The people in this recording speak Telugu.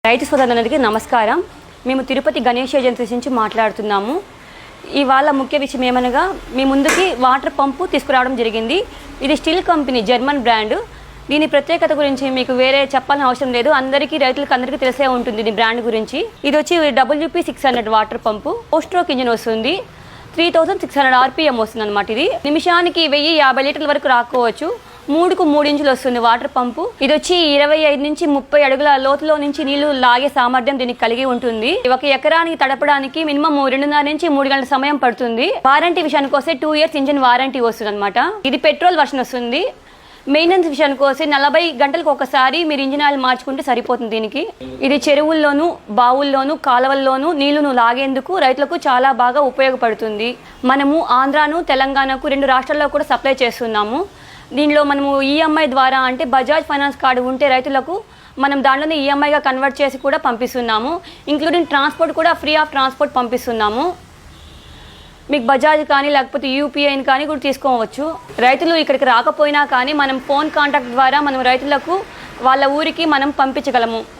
రైతు సోదరులందరికీ నమస్కారం. మేము తిరుపతి గణేష్ ఏజెన్సీ నుంచి మాట్లాడుతున్నాము. ఇవాళ ముఖ్య విషయం ఏమనగా మీ ముందుకి వాటర్ పంపు తీసుకురావడం జరిగింది. ఇది స్టీల్ కంపెనీ జర్మన్ బ్రాండ్. దీని ప్రత్యేకత గురించి మీకు వేరే చెప్పాల్సిన అవసరం లేదు. రైతులకు అందరికీ తెలిసే ఉంటుంది దీని బ్రాండ్ గురించి. ఇది వచ్చి WP600 వాటర్ పంపు. 4 స్ట్రోక్ ఇంజిన్ వస్తుంది. 3600 RPM వస్తుంది అనమాట. ఇది నిమిషానికి 1050 లీటర్ల వరకు రాకపోవచ్చు. 3కు 3 ఇంచులు వస్తుంది వాటర్ పంపు. ఇది వచ్చి 25 నుంచి 30 అడుగుల లోతులో నుంచి నీళ్లు లాగే సామర్థ్యం దీనికి కలిగి ఉంటుంది. 1 ఎకరానికి తడపడానికి మినిమం 2.5 నుంచి 3 గంటల సమయం పడుతుంది. వారంటీ విషయానికి వస్తే 2 years ఇంజిన్ వారంటీ వస్తుంది అనమాట. ఇది పెట్రోల్ వర్షన్ వస్తుంది. మెయింటెనెన్స్ విషయానికి వస్తే 40 గంటలకు ఒకసారి మీరు ఇంజిన్ ఆయిల్ మార్చుకుంటే సరిపోతుంది దీనికి. ఇది చెరువుల్లోనూ, బావుల్లోనూ, కాలువల్లోనూ నీళ్లను లాగేందుకు రైతులకు చాలా బాగా ఉపయోగపడుతుంది. మనము ఆంధ్రాను, తెలంగాణకు 2 రాష్ట్రాల్లో కూడా సప్లై చేస్తున్నాము. దీనిలో మనము ఈఎంఐ ద్వారా అంటే బజాజ్ ఫైనాన్స్ కార్డు ఉంటే రైతులకు మనం దాంట్లోనే ఈఎంఐగా కన్వర్ట్ చేసి కూడా పంపిస్తున్నాము. ఇంక్లూడింగ్ ట్రాన్స్పోర్ట్ కూడా ఫ్రీ ఆఫ్ ట్రాన్స్పోర్ట్ పంపిస్తున్నాము. మీకు బజాజ్ కానీ లేకపోతే యూపీఐని కానీ కూడా తీసుకోవచ్చు. రైతులు ఇక్కడికి రాకపోయినా కానీ మనం ఫోన్ కాంటాక్ట్ ద్వారా మనం రైతులకు వాళ్ళ ఊరికి మనం పంపించగలము.